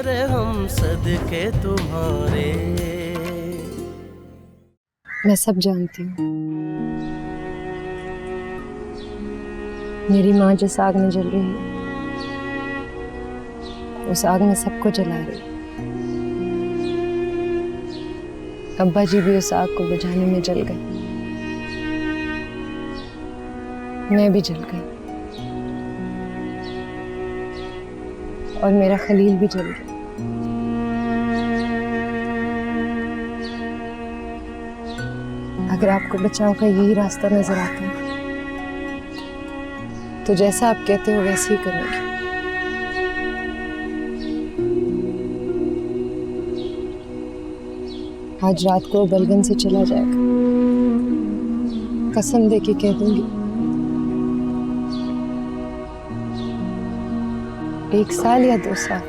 मेरे हम सदके तुम्हारे। मैं सब जानती हूँ। मेरी माँ जिस आग में जल रही है, उस आग में सबको जला रही है। अब्बा जी भी उस आग को बुझाने में जल गए, मैं भी जल गई, और मेरा खलील भी जल गया। अगर आपको बचाव का यही रास्ता नजर आता है तो जैसा आप कहते हो वैसे ही करूंगी। आज रात को बलगन से चला जाएगा, कसम दे के कह दूंगी। 1 साल या 2 साल,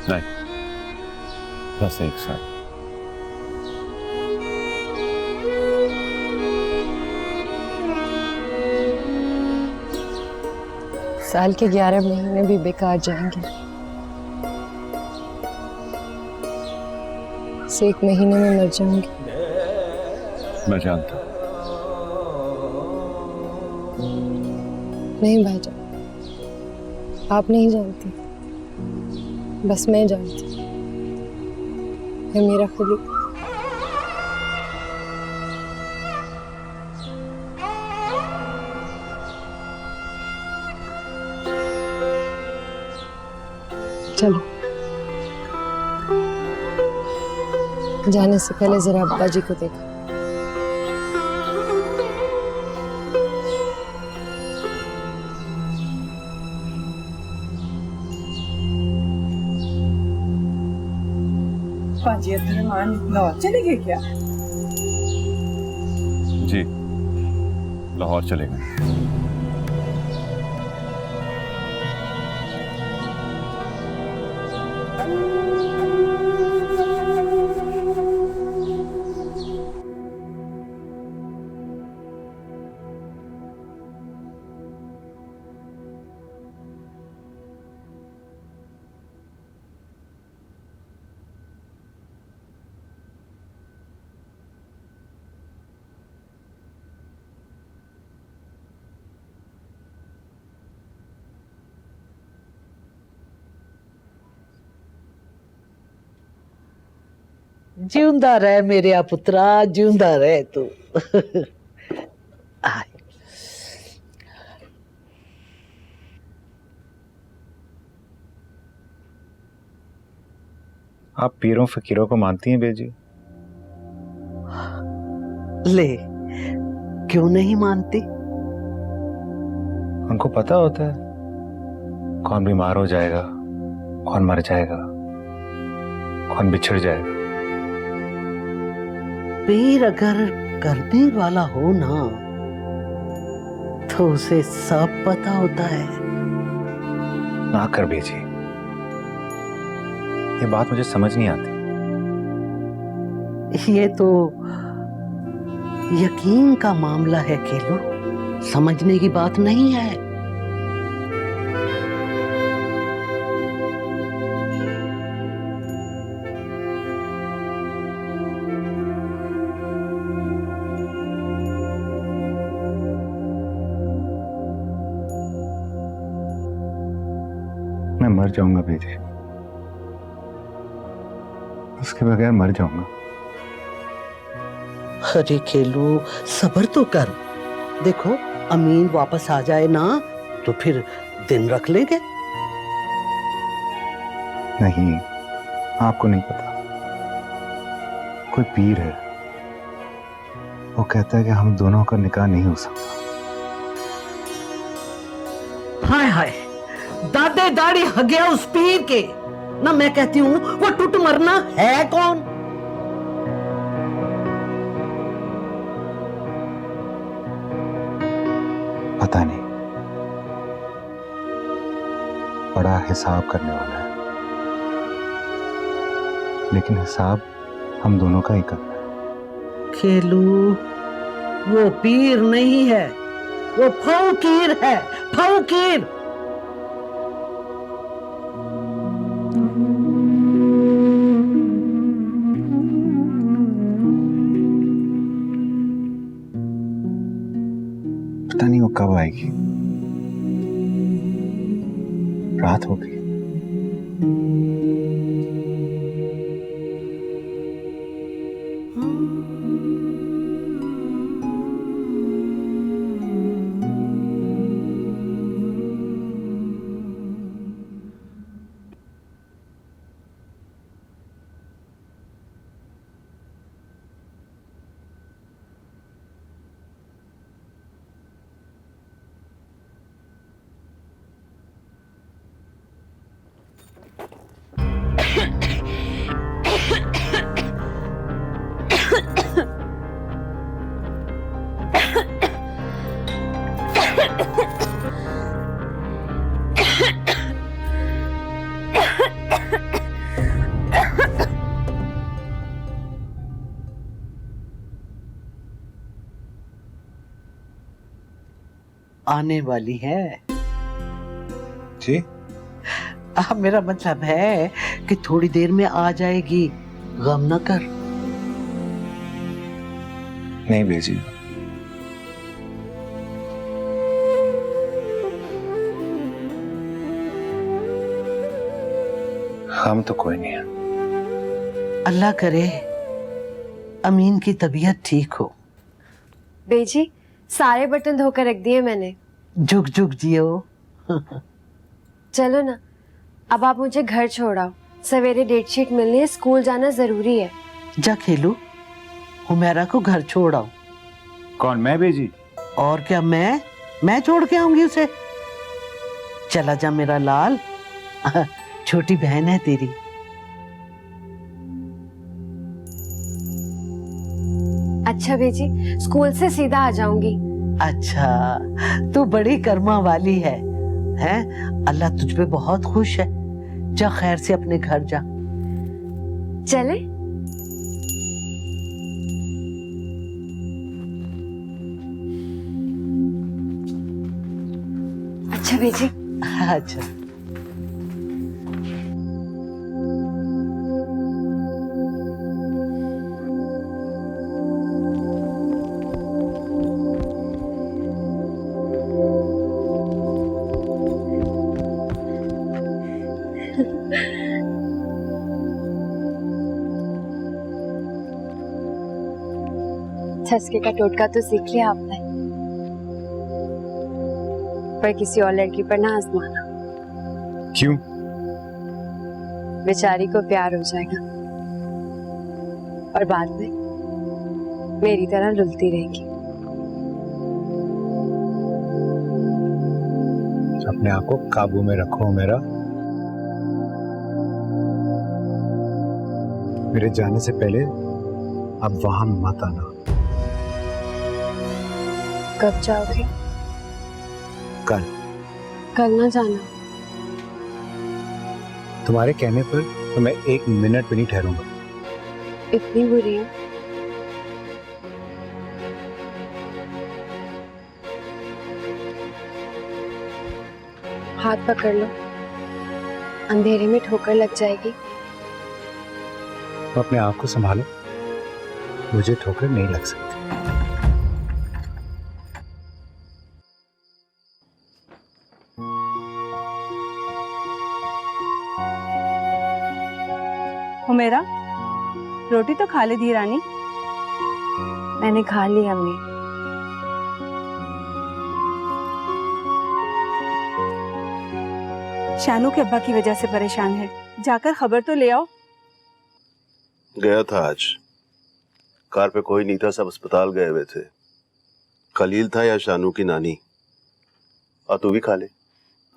नहीं, बस 1 साल। साल के 11 महीने भी बेकार जाएंगे। इस 1 महीने में मर जाऊंगी। मैं जानता हूं। नहीं भाईजान, आप नहीं जानते, बस मैं जानती। है मेरा खलील। चलो, जाने से पहले जरा अब्बा जी को देखो। पाजी अब्दुर्रहमान लाहौर चले गए क्या? जी, लाहौर चले गए। जिंदा रह मेरे पुत्रा, जिंदा रह तू। आय। आप पीरों फकीरों को मानती हैं बेजी? ले, क्यों नहीं मानती? उनको पता होता है कौन बीमार हो जाएगा, कौन मर जाएगा, कौन बिछड़ जाएगा। पीर अगर करने वाला हो ना तो उसे सब पता होता है। ना कर बेजी, ये बात मुझे समझ नहीं आती। ये तो यकीन का मामला है केलू, समझने की बात नहीं है। मैं मर जाऊंगा बेजी, उसके बगैर मर जाऊंगा। अरे खेलू, सब्र तो कर। देखो, अमीन वापस आ जाए ना तो फिर दिन रख लेंगे। नहीं, आपको नहीं पता। कोई पीर है, वो कहता है कि हम दोनों का निकाह नहीं हो सकता। हाय हाय, दादे दाढ़ी हगया उस पीर के ना। मैं कहती हूँ वो टूट मरना है कौन? पता नहीं, बड़ा हिसाब करने वाला है, लेकिन हिसाब हम दोनों का ही करना है। खेलू, वो पीर नहीं है, वो फकीर है। फकीर। पता नहीं वो कब आएगी। रात हो गई। आने वाली है जी? मेरा मतलब है कि थोड़ी देर में आ जाएगी, गम न कर। नहीं भेजी। हम तो कोई नहीं है। अल्लाह करे अमीन की तबीयत ठीक हो। बेजी सारे बटन धोकर रख दिए मैंने। जुग जुग जियो। चलो ना, अब आप मुझे घर छोड़ाओ। सवेरे डेट शीट मिलनी है, स्कूल जाना जरूरी है। जा खेलू, हुमैरा को घर छोड़ आओ। कौन, मैं भेजी? और क्या, मैं छोड़ के आऊंगी उसे। चला जा मेरा लाल, छोटी बहन है तेरी। अच्छा बेजी, स्कूल से सीधा आ जाऊंगी। अच्छा, तू बड़ी कर्मा वाली है, हैं? अल्लाह तुझ पे बहुत खुश है। जा खैर से अपने घर जा। चले? अच्छा बेजी। अच्छा। छसके का टोटका तो सीख लिया आपने, पर किसी और लड़की पर ना आजमाना। क्यों? बेचारी को प्यार हो जाएगा और बाद में मेरी तरह रुलती रहेगी। अपने आप को काबू में रखो मेरा। मेरे जाने से पहले अब वहां मत आना। कब जाओगे? कल। कल ना जाना। तुम्हारे कहने पर तो मैं 1 मिनट भी नहीं ठहरूंगा। इतनी बुरी है? हाथ पकड़ लो, अंधेरे में ठोकर लग जाएगी। तो अपने आप को संभालो, मुझे ठोकर नहीं लग सकती। हुमैरा, रोटी तो खा ले दी रानी। मैंने खा ली अम्मी। शानू के अब्बा की वजह से परेशान है, जाकर खबर तो ले आओ। गया था आज, कार पे कोई नहीं था, सब अस्पताल गए हुए थे। खलील था या शानू की नानी। और तू भी खा ले।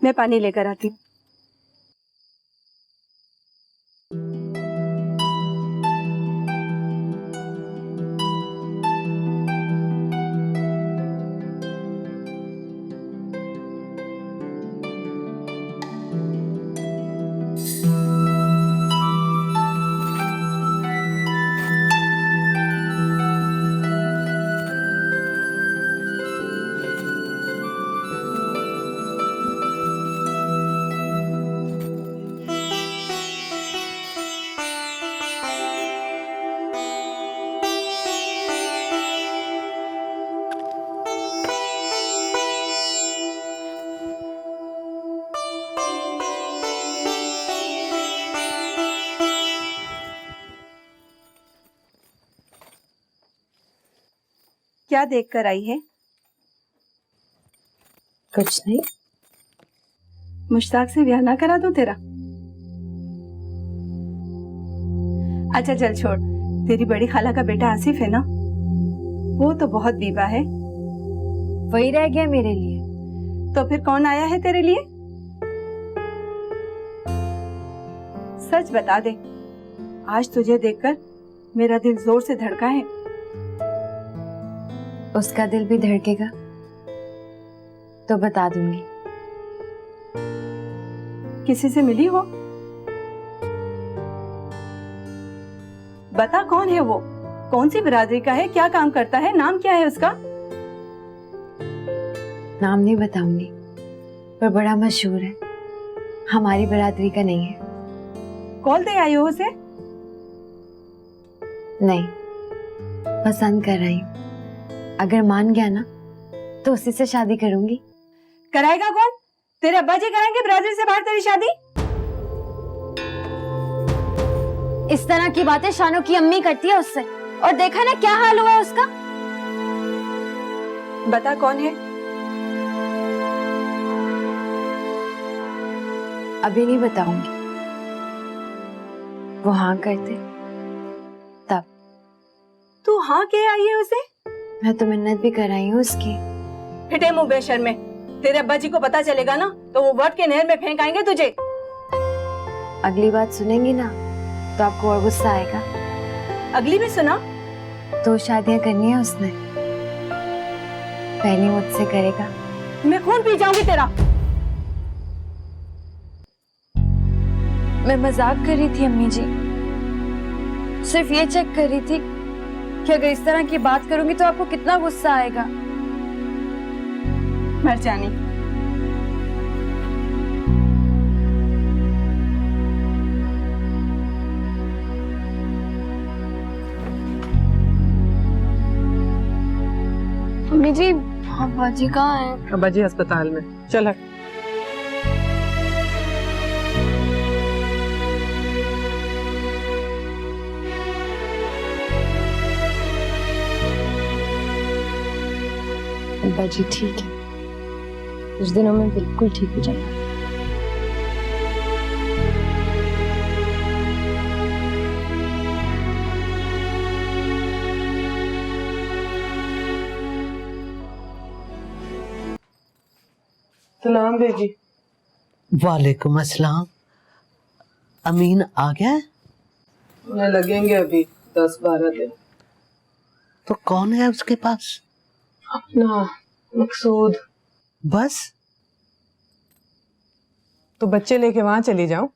मैं पानी लेकर आती हूँ। क्या देख कर आई है? कुछ नहीं। मुश्ताक से ब्याह ना करा दूं तेरा? अच्छा चल छोड़, तेरी बड़ी खाला का बेटा आसिफ है ना, वो तो बहुत बीबा है। वही रह गया मेरे लिए। तो फिर कौन आया है तेरे लिए? सच बता दे, आज तुझे देखकर मेरा दिल जोर से धड़का है। उसका दिल भी धड़केगा तो बता दूंगी। किसी से मिली हो? बता कौन है वो, कौन सी बिरादरी का है, क्या काम करता है, नाम क्या है उसका? नाम नहीं बताऊंगी, पर बड़ा मशहूर है, हमारी बिरादरी का नहीं है। कॉल दे आई हो उसे? नहीं, पसंद कर रही हूँ। अगर मान गया ना तो उसी से शादी करूंगी। कराएगा कौन? तेरे अब्बा जी कराएंगे बिरादरी से बाहर तेरी शादी? इस तरह की बातें शानू की अम्मी करती है उससे, और देखा ना क्या हाल हुआ उसका। बता कौन है? अभी नहीं बताऊंगी, वो हाँ करते तब। तू हाँ के आई है उसे? मैं तो मिन्नत भी कराई हूँ उसकी। फिटे मुंह बेशर्मे, तेरे अब्बा जी को पता चलेगा ना तो वो वट के नहर में फेंक आएंगे तुझे। अगली बात सुनेंगी ना तो आपको और गुस्सा आएगा। अगली भी सुना? 2 शादियां करनी है उसने, पहली मुझसे करेगा। मैं खून पी जाऊंगी तेरा। मैं मजाक कर रही थी अम्मी जी, सिर्फ ये चेक कर रही थी कि अगर इस तरह की बात करूंगी तो आपको कितना गुस्सा आएगा। मर जानी। अम्मी जी, अब्बा जी कहाँ हैं? अब्बा जी अस्पताल में। चल अब्बा जी ठीक है, कुछ दिनों में बिल्कुल ठीक हो जाएगा। सलाम बेजी। वालेकुम अस्सलाम। अमीन आ गया है? उन्हें लगेंगे अभी 10-12 दिन। तो कौन है उसके पास? अपना मकसूद। बस? तो बच्चे लेके वहां चली जाऊं?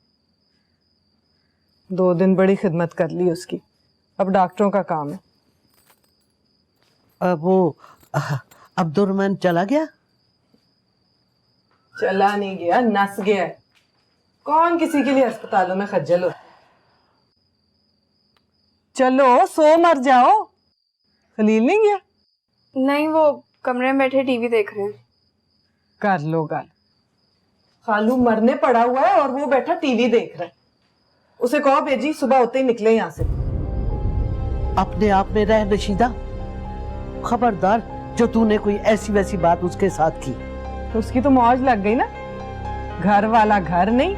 2 दिन बड़ी खिदमत कर ली उसकी, अब डॉक्टरों का काम है। वो अब्दुर्रहमान चला गया? चला नहीं गया, नस गया है। कौन किसी के लिए अस्पतालों में खज्जल हो। चलो सो मर जाओ। खलील नहीं गया? नहीं, वो कमरे में बैठे टीवी देख रहे हैं। कर लो गल। खालू मरने पड़ा हुआ है और वो बैठा टीवी देख रहा है। उसे कहो बेजी सुबह होते ही निकले यहाँ से। अपने आप में रह नशीदा, खबरदार जो तूने कोई ऐसी वैसी बात उसके साथ की। तो उसकी तो मौज लग गई ना, घर वाला घर नहीं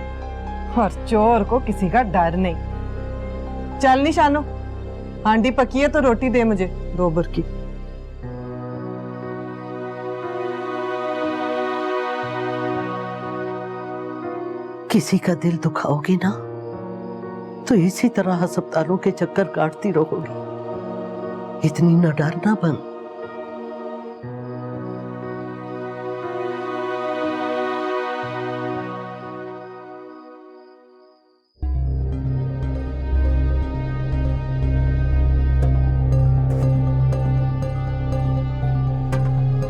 और चोर को किसी का डर नहीं। चल निशानो, हांडी पकी है तो रोटी दे मुझे 2 बुरकी। किसी का दिल दुखाओगी ना तो इसी तरह अस्पतालों के चक्कर काटती रहोगी। इतनी न डरना बन।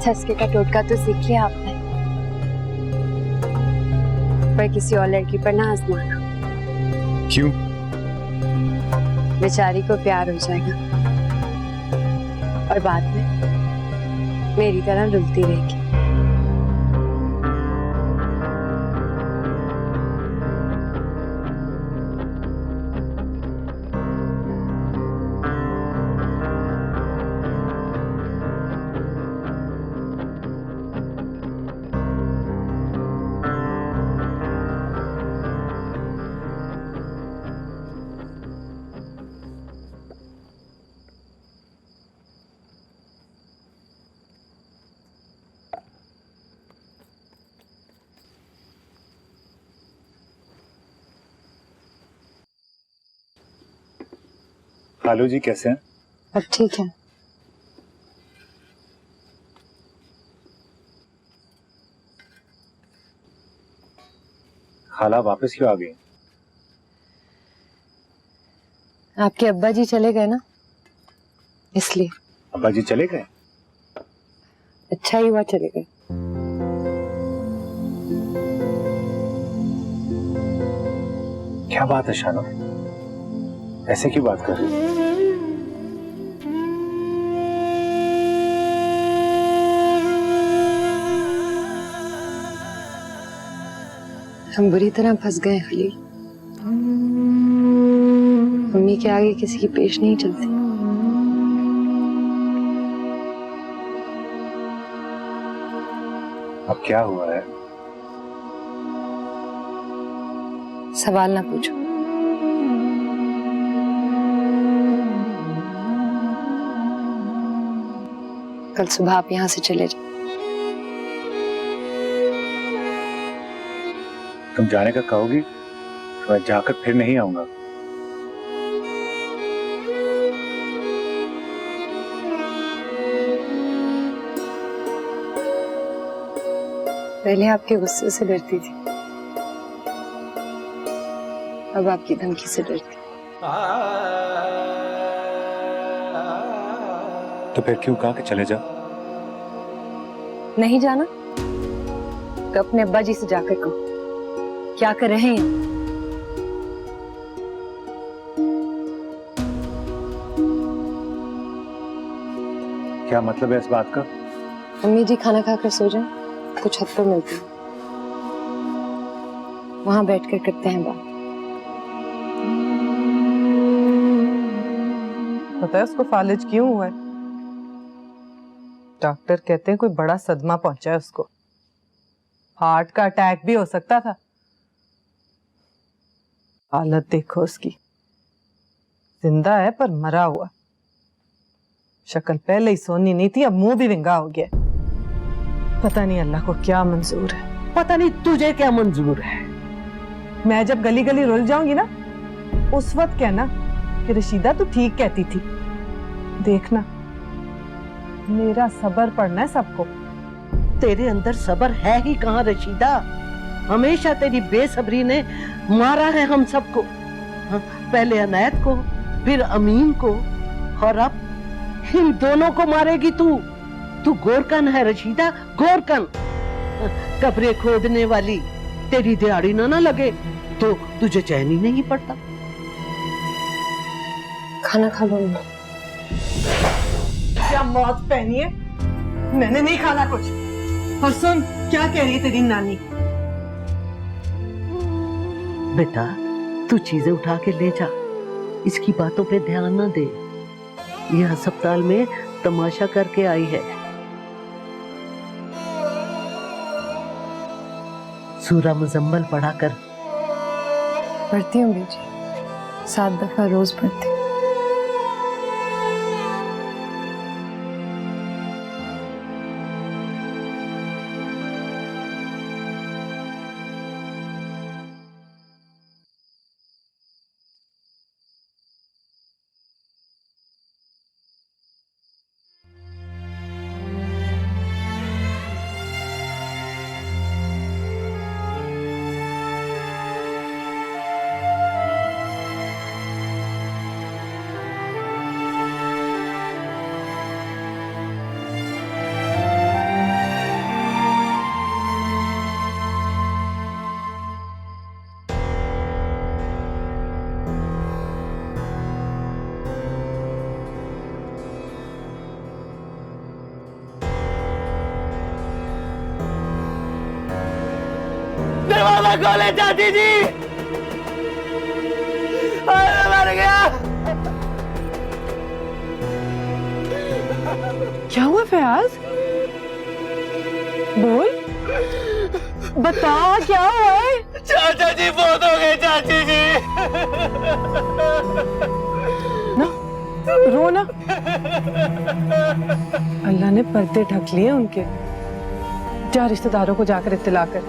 छसके का टोटका तो सीख लिया आपने, पर किसी और लड़की पर ना आजमाना। क्यों? बेचारी को प्यार हो जाएगा और बाद में मेरी तरह रुलती रहेगी। खालू जी कैसे हैं? अब ठीक है। खाला वापस क्यों आ गई? आपके अब्बा जी चले गए ना, इसलिए। अब्बा जी चले गए? अच्छा ही हुआ चले गए। क्या बात है शानू, ऐसे क्यों बात कर रही है? हम बुरी तरह फंस गए खलील। मम्मी के आगे किसी की पेश नहीं चलती। अब क्या हुआ है? सवाल ना पूछो। कल सुबह आप यहाँ से चले जाओ। तुम जाने का कहोगी तो मैं जाकर फिर नहीं आऊंगा। पहले आपके गुस्से से डरती थी, अब आपकी धमकी से डरती। तो फिर क्यों कहा कि चले जाओ? नहीं जाना तो अपने अब्बा जी से जाकर कहो क्या कर रहे हैं। क्या मतलब है इस बात का? अम्मी जी खाना खाकर सो जाएं, तो छत पर मिलती हैं, वहां बैठकर करते हैं बात। पता है उसको फालिज क्यों हुआ है? डॉक्टर कहते हैं कोई बड़ा सदमा पहुंचा है उसको, हार्ट का अटैक भी हो सकता था। हालत देखो उसकी, जिंदा है पर मरा हुआ। शक्ल पहले ही सोनी नहीं थी, अब मुंह भी विंगा हो गया। पता नहीं अल्लाह को क्या मंजूर है। पता नहीं तुझे क्या मंजूर है। मैं जब गली गली रुल जाऊंगी ना, उस वक्त कहना कि रशीदा तू ठीक कहती थी। देखना मेरा सब्र पड़ना है सबको। तेरे अंदर सब्र है ही कहाँ रशीदा? हमेशा तेरी बेसब्री ने मारा है हम सबको। हाँ, पहले अनायत को, फिर अमीन को, और अब इन दोनों को मारेगी तू। तू गोरकन है रशीदा, गोरकन। कब्रें खोदने वाली, तेरी दिहाड़ी ना लगे तो तुझे चैन ही नहीं पड़ता। खाना खा लो। क्या मौत पहनी है? मैंने नहीं खाना कुछ। और सुन क्या कह रही है तेरी नानी? बेटा तू चीजें उठा के ले जा, इसकी बातों पे ध्यान न दे। ये अस्पताल में तमाशा करके आई है। सूरा मुजम्मल पढ़ा कर। पढ़ती हूँ बेटी, 7 दफा रोज पढ़ती हूँ। दरवाजा खोले चाची जी, अरे मर गया। क्या हुआ फयाज? बोल, बता क्या हुआ है? चाचा जी बहुत हो गए चाची जी। ना रो ना, अल्लाह ने पर्दे ढक लिए उनके। जा रिश्तेदारों को जाकर इत्तला कर,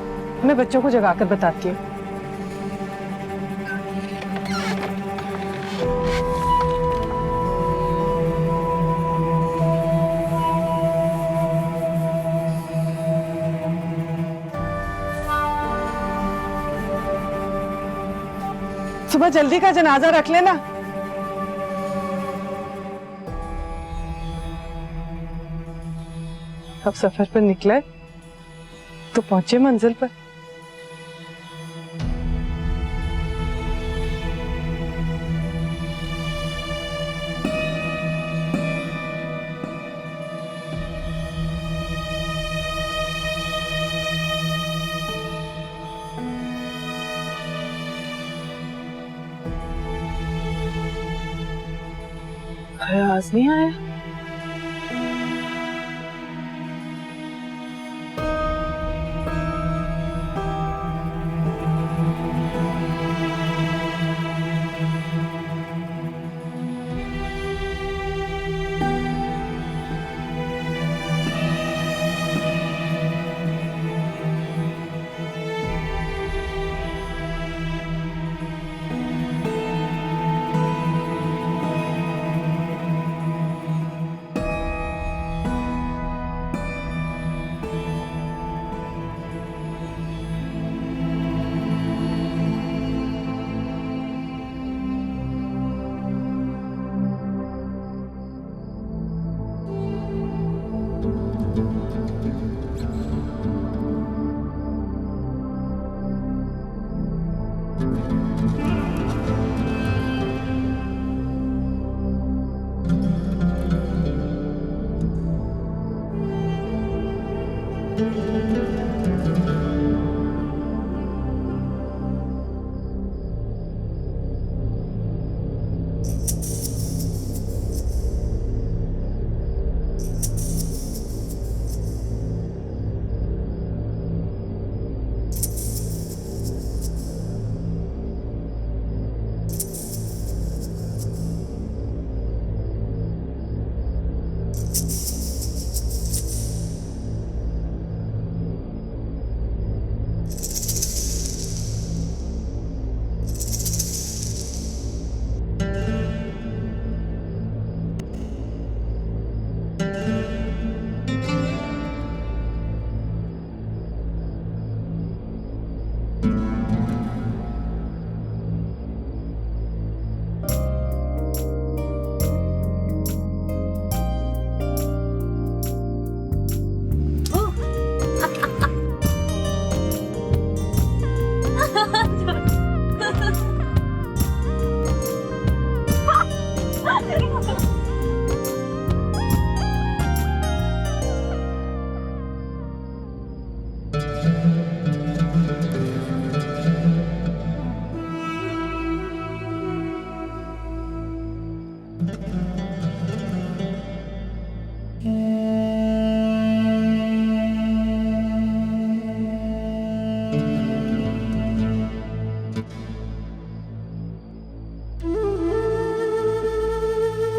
मैं बच्चों को जगाकर बताती हूँ। सुबह जल्दी का जनाजा रख लेना। अब सफर पर निकले तो पहुंचे मंजिल पर। आज नहीं आया।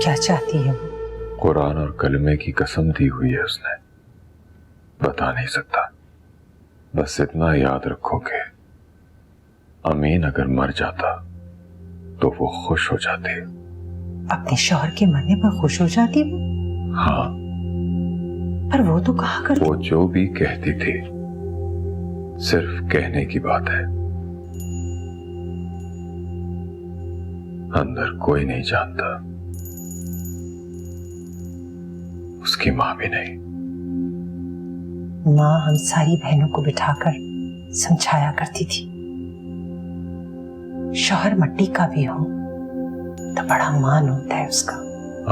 क्या चाहती है वो? कुरान और कलमे की कसम दी हुई है उसने, बता नहीं सकता। बस इतना याद रखो कि अमीन अगर मर जाता तो वो खुश हो जाती। अपने शौहर के मरने पर खुश हो जाती वो? हाँ, पर वो तो कहा करती। वो जो भी कहती थी सिर्फ कहने की बात है, अंदर कोई नहीं जानता, उसकी मां भी नहीं। माँ हम सारी बहनों को बिठाकर समझाया करती थी, शौहर मिट्टी का भी हो तो बड़ा मान होता है उसका।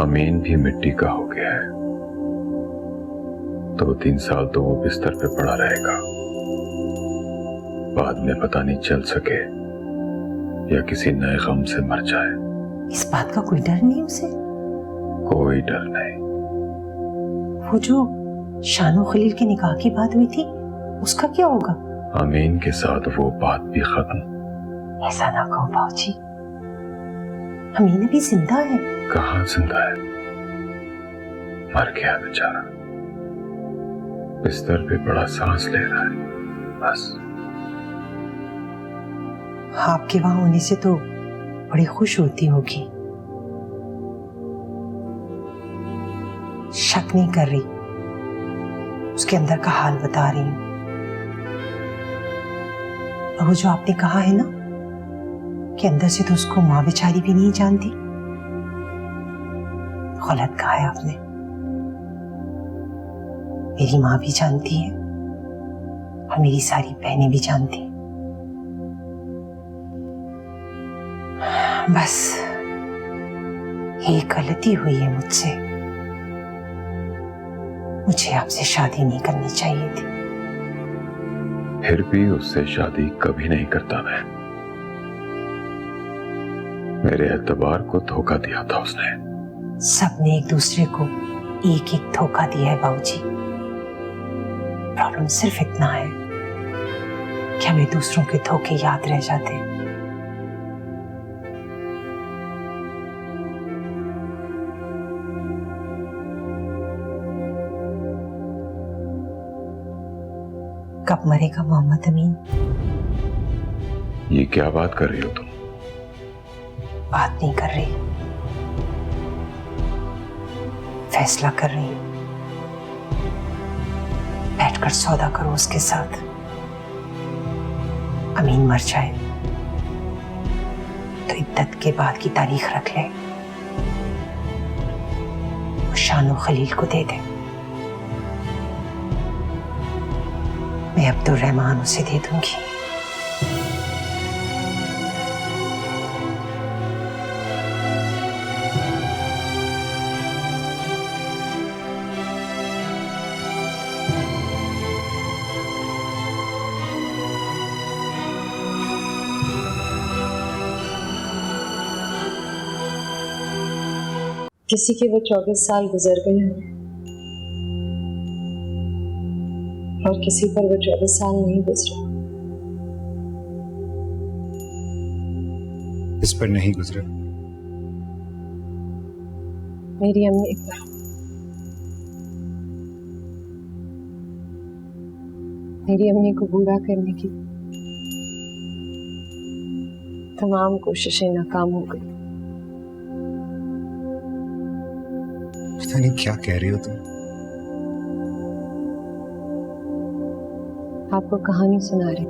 अमीन भी मिट्टी का हो गया है, 2-3 साल तो वो बिस्तर पे पड़ा रहेगा, बाद में पता नहीं चल सके या किसी नए गम से मर जाए। इस बात का कोई डर नहीं उसे? कोई डर नहीं। वो जो शानो खलील के निकाह की बात हुई थी उसका क्या होगा? अमीन के साथ वो बात भी खत्म। ऐसा ना कहो बाबूजी, अमीन भी जिंदा है। कहाँ जिंदा है, मर गया बेचारा, बिस्तर पे बड़ा सांस ले रहा है बस। आपके वहां होने से तो बड़ी खुश होती होगी। शक नहीं कर रही, उसके अंदर का हाल बता रही हूं। और वो जो आपने कहा है ना कि अंदर से तो उसको माँ बेचारी भी नहीं जानती। गलत कहा है आपने, मेरी माँ भी जानती है और मेरी सारी बहनें भी जानती हैं। बस एक गलती हुई है मुझसे, मुझे आपसे शादी नहीं करनी चाहिए थी। फिर भी उससे शादी कभी नहीं करता मैं। मेरे एतबार को धोखा दिया था उसने। सबने एक दूसरे को एक एक धोखा दिया है बाबूजी। प्रॉब्लम सिर्फ इतना है कि हमें दूसरों के धोखे याद रह जाते हैं। कब मरेगा मोहम्मद अमीन? ये क्या बात कर रही हो तुम? बात नहीं कर रही, फैसला कर रही हूं। बैठकर सौदा करो उसके साथ। अमीन मर जाए तो इद्दत के बाद की तारीख रख ले, शानो खलील को दे दे। मैं अब्दुर्रहमान उसे दे दूंगी। किसी के वो 24 साल गुजर गए हैं और किसी पर वो 24 साल नहीं गुजरे। इस पर नहीं गुजरे। मेरी अम्मी पर। मेरी अम्मी को बुरा करने की तमाम कोशिशें नाकाम हो गई। पता नहीं क्या कह रही हो तुम। आपको कहानी सुना रही।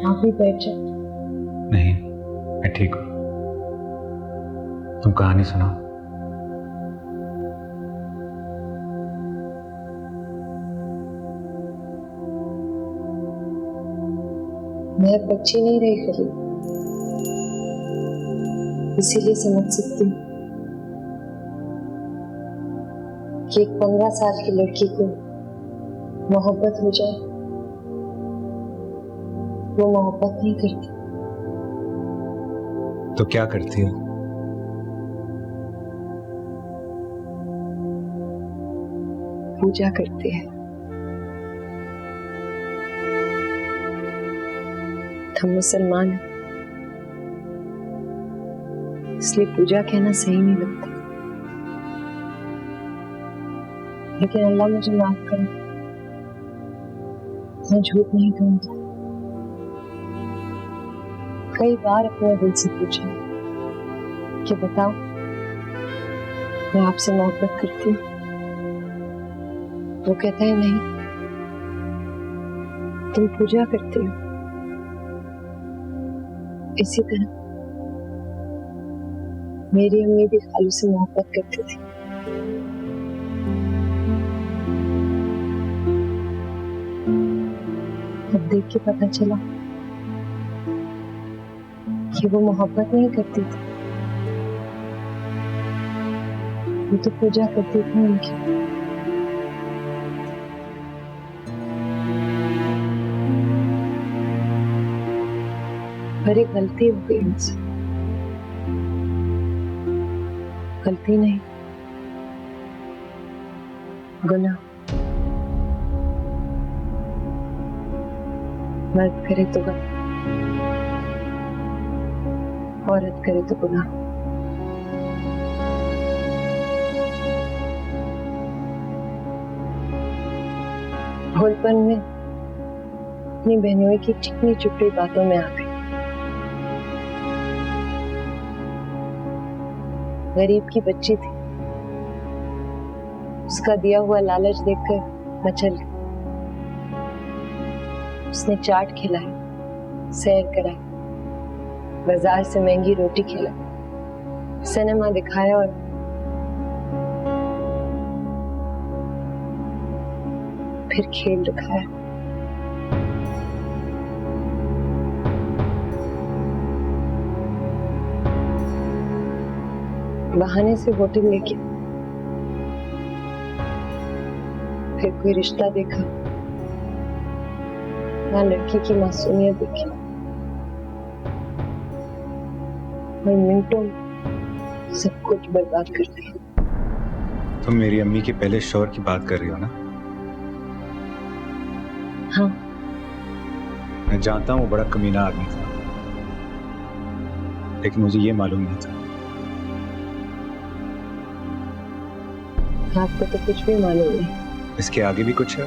आप भी बैठ जाओ। नहीं, मैं ठीक हूं। तुम कहानी सुनाओ। मैं अब बच्ची नहीं रही खलील, इसीलिए समझ सकती हूँ कि एक 15 साल की लड़की को मोहब्बत हो जाए, वो मोहब्बत नहीं करती। तो क्या करती हो? पूजा करती है। हम मुसलमान हैं, इसलिए पूजा कहना सही नहीं लगता। लेकिन अल्लाह मुझे माफ करे, मैं झूठ नहीं कहूंगी। कई बार अपने दिल से पूछा कि बताओ, मैं आपसे मोहब्बत करती हूँ। वो कहता है नहीं, तुम पूजा करती हो। इसी तरह मेरी अम्मी भी खालू से मोहब्बत करती थी। अब देख के पता चला कि वो मोहब्बत नहीं करती थी, वो तो पूजा करती थी उनकी। पर एक गलती हो गई मुझसे। गलती नहीं, गुनाह। मर्द करे तो गलत, औरत करे तो गुनाह। भोलपन में अपनी बहनों की चिकनी चुपड़ी बातों में आ गई। गरीब की बच्ची थी, उसका दिया हुआ लालच देखकर मचल गई। उसने चाट खिलाई, सैर कराई, बाजार से महंगी रोटी खिलाई, सिनेमा दिखाया और फिर खेल दिखाया। बहाने से होटल लेके फिर कोई रिश्ता देखा, ना लड़की की मासूमियत देखी, और मिनटों में सब कुछ बर्बाद कर दिया। तुम मेरी अम्मी के पहले शौहर की बात कर रही हो ना? हाँ। मैं जानता हूँ वो बड़ा कमीना आदमी था, लेकिन मुझे ये मालूम नहीं था। आपको तो कुछ भी मालूम नहीं। इसके आगे भी कुछ है?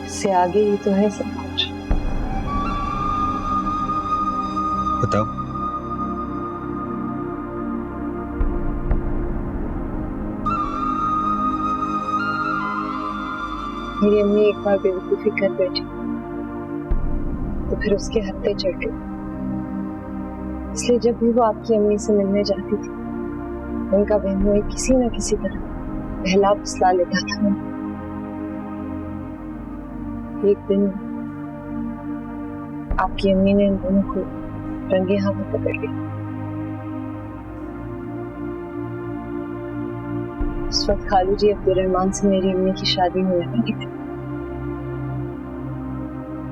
इससे आगे ही तो है सब कुछ। बताओ। मेरी अम्मी एक बार बेवकूफी कर बैठी तो फिर उसके हत्थे चढ़ गए। इसलिए जब भी वो आपकी अम्मी से मिलने जाती थी, उनका बहनोई किसी न किसी तरह बहला फुसला लेता था। एक दिन आपकी अम्मी ने इन दोनों को रंगे हाथों पकड़ लिया। उस वक्त खालू जी अब्दुर्रहमान से मेरी अम्मी की शादी होने वाली थी।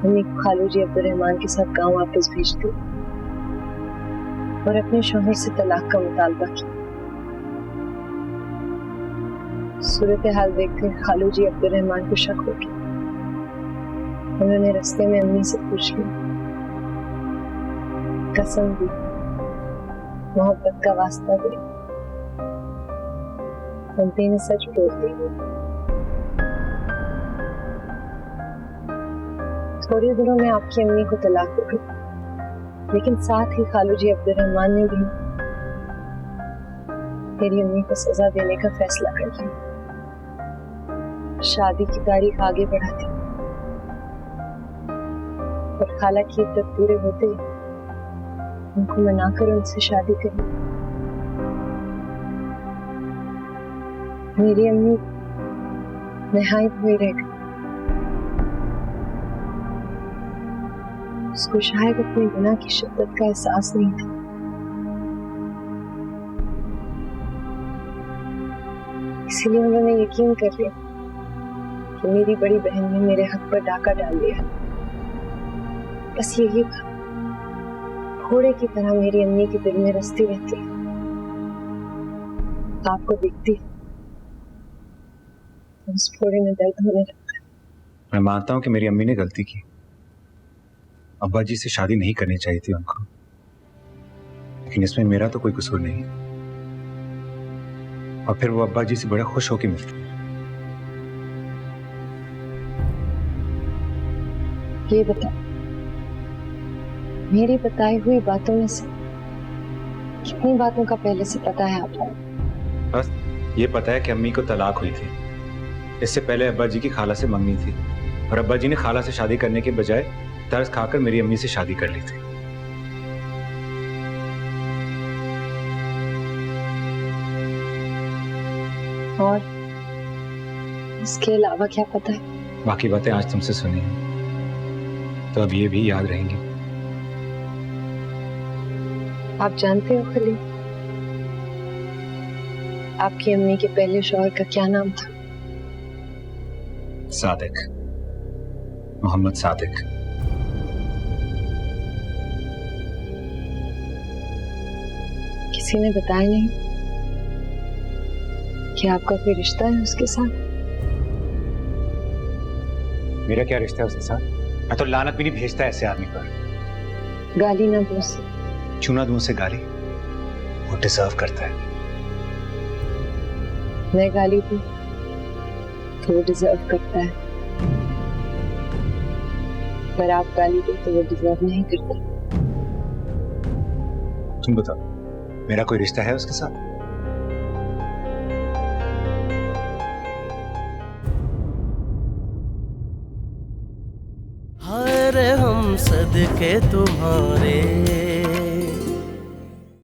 अम्मी को खालू जी अब्दुर्रहमान के साथ गांव वापस भेज दी और अपने शौहर से तलाक का मुतालबा किया। सूरत हाल देखकर खालू जी अब्दुर्रहमान को शक हो गया। उन्होंने रास्ते में अम्मी से पूछ लिया, कसम दी, मोहब्बत का वास्ता दी। अम्मी ने सच बोल दिया। थोड़े दिनों में आपकी अम्मी को तलाक हो गई, लेकिन साथ ही खालू जी अब्दुर्रहमान ने भी मेरी अम्मी को सजा देने का फैसला कर लिया। शादी की तारीख आगे बढ़ा दी और खाला की इद्दत पूरे होते ही उनको मनाकर उनसे शादी करी। मेरी अम्मी निहायत हुई रह गई। उसको शायद अपने गुनाह की शिद्दत का एहसास नहीं था। इसीलिए उन्होंने यकीन कर लिया कि मेरी बड़ी बहन ने मेरे हक पर डाका डाल दिया। बस यही था, घोड़े की तरह मेरी अम्मी के दिल में रस्ती रहती है। आपको दिखती उस घोड़े में दर्द होने लगता है। मैं मानता हूँ कि मेरी अम्मी ने गलती की। अब्बा जी से शादी नहीं करनी चाहिए थी उनको, लेकिन इसमें मेरा तो कोई कसूर नहीं। और फिर वो अब्बा जी से बड़ा खुश होकर मिलती है। ये बता, मेरी बताई हुई बातों में से कितनी बातों का पहले से पता है आपको? बस ये पता है कि अम्मी को तलाक हुई थी। इससे पहले अब्बा जी की खाला से मंगनी थी और अब्बा जी ने खाला से शादी करने के बजाय तरस खाकर मेरी अम्मी से शादी कर ली थी। और इसके अलावा क्या पता है? बाकी बातें आज तुमसे सुनी हैं, तो अब ये भी याद रहेंगी। आप जानते हो खलील, आपकी अम्मी के पहले शौहर का क्या नाम था? सादिक, मोहम्मद सादिक। किसी ने बताया नहीं कि आपका कोई रिश्ता है उसके साथ? मेरा क्या रिश्ता है उसके साथ? मैं तो लानत भी नहीं भेजता ऐसे आदमी पर। गाली ना दो उसे। क्यों ना दूं उसे गाली? वो डिजर्व करता है। मैं गाली दूं तो वो डिजर्व करता है, पर आप गाली दो तो वो डिजर्व नहीं करता। तुम बताओ, मेरा कोई रिश्ता है उसके साथ? हर हम सदके तुम्हारे